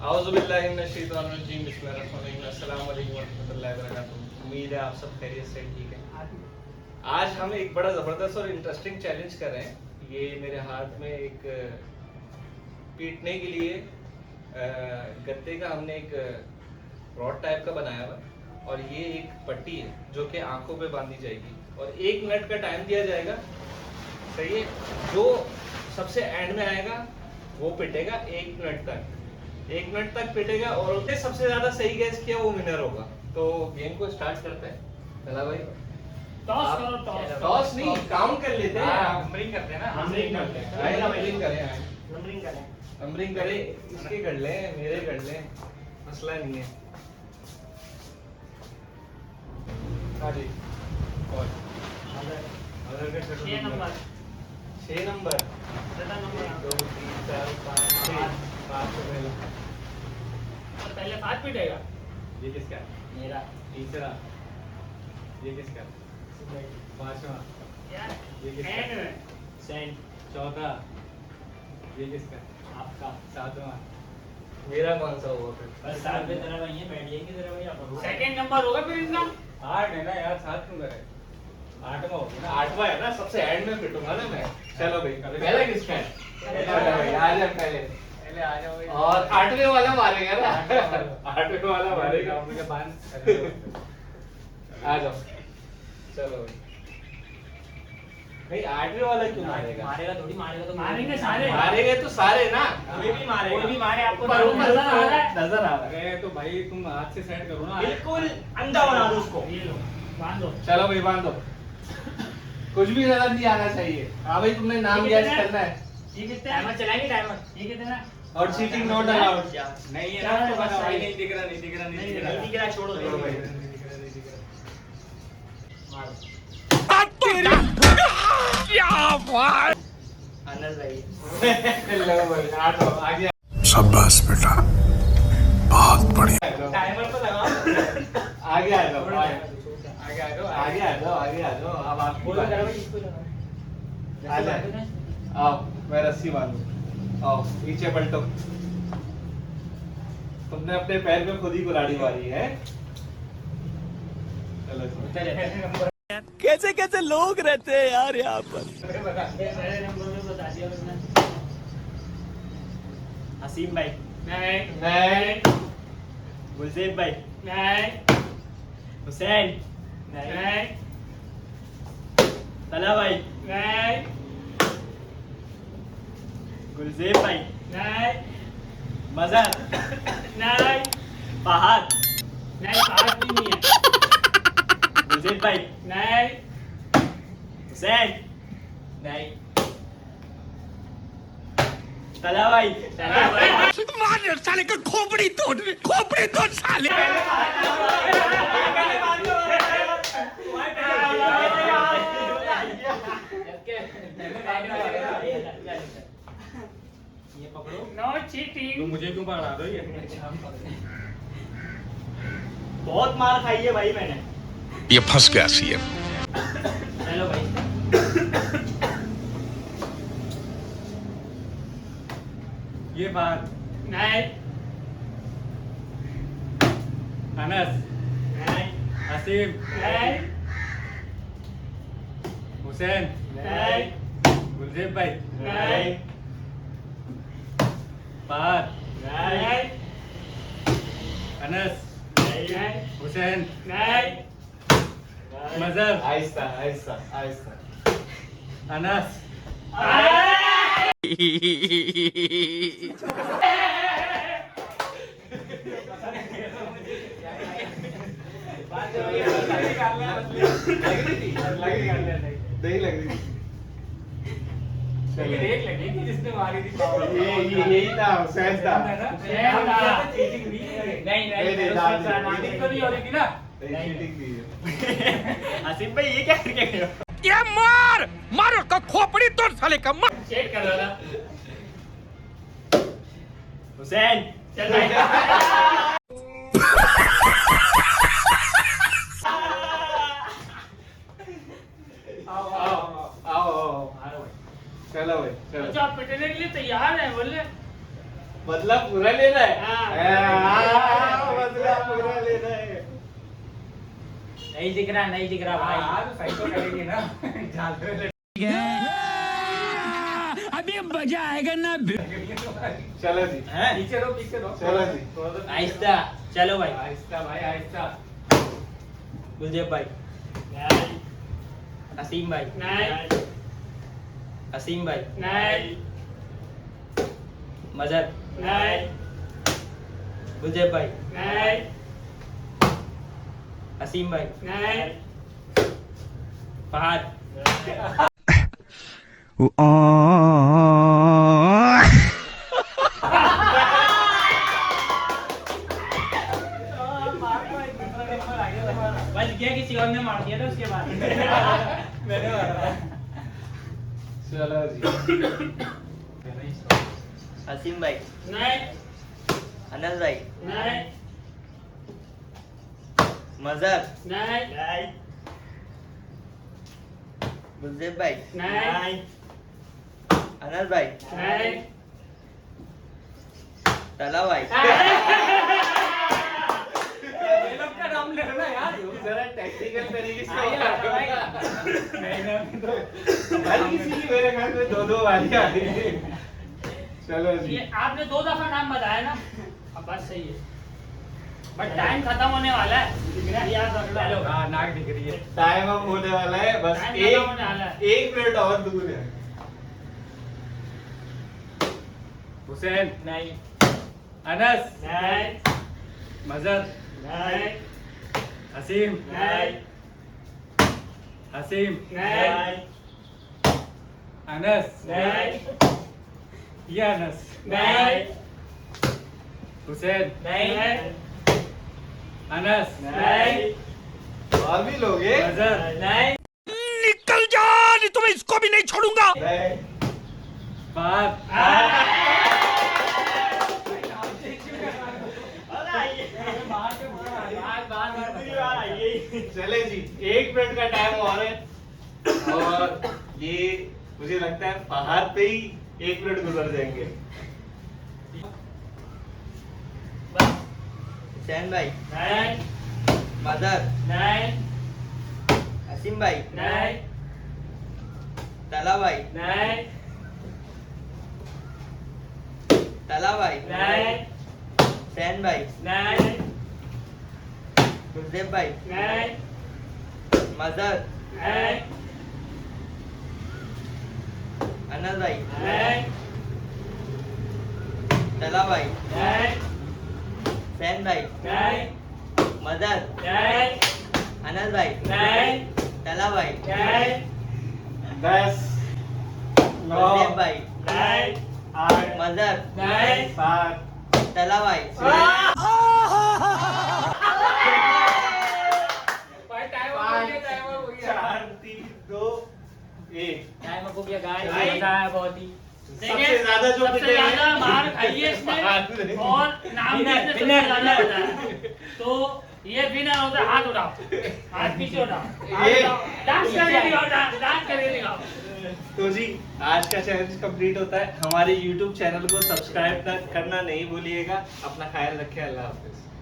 उम्मीद है आप सब खैरियत से ठीक है। आज हम एक बड़ा जबरदस्त और इंटरेस्टिंग चैलेंज कर रहे हैं। ये मेरे हाथ में एक पीटने के लिए गत्ते का हमने एक रॉड टाइप का बनाया हुआ है और ये एक पट्टी है जो कि आंखों पे बांधी जाएगी और 1 मिनट का टाइम दिया जाएगा। सही है, जो सबसे एंड में आएगा वो पिटेगा 1 मिनट तक। 1 मिनट तक पिटेगा और उसने सबसे ज्यादा सही गैस किया वो विनर होगा। तो गेम को स्टार्ट करते हैं। चला भाई, टॉस करो। टॉस नहीं, काउंट कर लेते हैं। नंबरिंग करते हैं ना, नंबरिंग करते हैं। आइए नंबरिंग करें, नंबरिंग करें। नंबरिंग करें। इसके कर लें, मेरे कर लें, मसला नहीं है। हाँ जी, और अदर का 6 नंबर 6 नंबर 1 2 3 4 5 6 5 से पहले पहले 7 पीटेगा। ये किसका है? मेरा। तीसरा ये किसका? पांचवा यार ये किसका? एंड में सेंट चौथा ये किसका? आपका। सातवां मेरा कौन सा हुआ फिर? बस 7 पे तेरा भाई है, बैठिए की तेरा भाई आप। सेकंड नंबर होगा फिर इसका। 8 है ना यार, 7 क्यों करे? 8वां होगा ना, 8वां है ना, सबसे एंड में पिटूंगा ना मैं। चलो भाई, पहला किसका है? चलो भाई आ जा, पहले आ जाओ भाई। और 8वें वाला मारेगा ना। 8वें वाला मारेगा अपने पास। आ जाओ, चलो भाई। भाई 8वें वाला क्यों मारेगा? मारेगा थोड़ी, मारेगा तो मारेंगे सारे। मारेंगे तो सारे ना। कोई भी मारेगा, कोई भी मारे आपको पर वो नजर आ रहा है। नजर आ रहा है। अरे तो भाई तुम हाथ से सेट करो ना। बिल्कुल अंधा बना दो उसको। ये लो बांध दो। चलो भाई बांध दो। कुछ भी नजर नहीं आना चाहिए। हाँ भाई, तुमने नाम ये गैस कितना है? करना है ये कितने टाइमर चलाएंगे? टाइमर ये कितना है? और चीटिंग नॉट अलाउड। नहीं है ना, तो बता भाई, नहीं दिख रहा, नहीं दिख रहा, नहीं दिख रहा। नहीं दिख रहा, छोड़ो छोड़ो भाई। अनस भाई। लो भाई, आ जाओ, आगे शाबाश बेटा, बहुत बढ़िया। टाइमर तो लगाओ। आगे आ जाओ, आगे आ जाओ, आगे आ जाओ, आगे आ जाओ। अब आप बोलो जरा भाई, इसको लगाओ। आ जाए। आओ, मैं रस्सी बांधू। आओ नीचे पलटो। तुमने अपने पैर में खुद ही कुल्हाड़ी मारी है। चलो कैसे कैसे लोग रहते हैं यार यहाँ पर। पहले नंबर में बता दिया उसने। हसीम भाई नहीं। नहीं, गुलजेब भाई नहीं। हुसैन नहीं। तला भाई नहीं। गुलजेब भाई नहीं। मजहर नहीं। फहद नहीं, फहद भी नहीं है। गुलजेब भाई नहीं। हुसैन नहीं। तला भाई मार साले का खोपड़ी तोड़ साले। ये पकड़ो। No cheating. तुम मुझे क्यों पकड़ा दो ये? बहुत मार खाई है भाई मैंने। ये फंस गया सीएम। हेलो भाई। ये बात नहीं। अनस, नहीं। हसीम, नहीं। हुसैन, नहीं। गुलजेब भाई, नहीं। फहद, नहीं। अनस, नहीं। हुसैन, नहीं। मजहर, आहिस्ता आहिस्ता आहिस्ता। अनस। नहीं लग रही। लेकिन एक लगी थी जिसने मारी थी। यही था, हुसैन था। चीटिंग भी नहीं नहीं, चीटिंग तो नहीं हो रही थी ना। चीटिंग की है। हसीम भाई ये क्या करके गए हो? ये मार उसका खोपड़ी तोड़ साले का मार। चेक कर रहा था। हुसैन चल भाई। आओ चलो भाई, चलो। अच्छा आप पिटने के लिए तैयार हैं बोले? बदला पूरा लेना है। हाँ। बदला पूरा लेना है। नहीं दिख रहा भाई। आज सही तो करेंगे ना झालरे लटके अभी मजा आएगा ना। चलो जी, हैं? पीछे रहो चलो जी। आहिस्ता चलो भाई। आहिस्ता भाई आहिस्ता। गुलजेब भाई, असीम भाई, असीम भाई, मजर, गुलजेब भाई, असीम भाई, फहद, बस गया किसी और ने मार दिया था उसके बाद। मैंने मारा। चलो जी। असीम भाई, नहीं अनस भाई, नहीं मजर, नहीं गुलजेब भाई, नहीं अनस भाई, नहीं तला भाई, ये लोग का नाम ले रहा यार। जरा टेक्निकल तरीके से आइए बता ना भाई। दो। नहीं ना तो हर किसी की मेरे घर में दो वाली आ रही है। चलो जी। ये आपने 2 दफा नाम बताया ना, अब बस सही है, बट टाइम खत्म होने वाला है, याद रख लो। हाँ नाक दिख रही है। टाइम अब होने वाला है, बस टाइम खत्म होने वाला है। 1 मिनट और दूर है। हुसैन, नहीं अनस, नहीं मजर, नहीं असीम, नहीं असीम, नहीं अनस, नहीं ये अनस, नहीं हुसैन, नहीं अनस, नहीं और भी लोग हैं? मजर, नहीं निकल जा, नहीं तो मैं इसको भी नहीं छोड़ूंगा। नहीं। फहद, चले जी, 1 मिनट का टाइम और है और ये मुझे लगता है फहद पे ही 1 मिनट गुजर जाएंगे। हुसैन भाई, नहीं मजर, नहीं असीम भाई, नहीं तला भाई, नहीं तला भाई, नहीं हुसैन भाई, नहीं गुलजेब भाई, नहीं मजर, नहीं अनस भाई, नहीं तला भाई, नहीं हुसैन भाई, नहीं मजर, नहीं अनस भाई, नहीं तला भाई, नहीं 10 9 गुलजेब भाई, नहीं 8 मजर, नहीं 7 तला भाई, भाई टाइम हो गया, टाइम हो गया। 4 3 2 1। टाइम हो गया गाइस, भाई। मजा आया बहुत ही। सबसे ज्यादा जो सबसे पिटे हैं- ज्यादा मार खाई है फहद इसने ने। और नाम भी इसने सबसे ज्यादा बताया। तो ये विनर होता है, हाथ उठाओ, हाथ पीछे उठाओ, ये- डांस करके दिखाओ, डांस करके दिखाओ। तो जी, आज का चैलेंज कंप्लीट होता है। हमारे YouTube चैनल को सब्सक्राइब करना नहीं भूलिएगा। अपना ख्याल रखिए। अल्लाह हाफिज।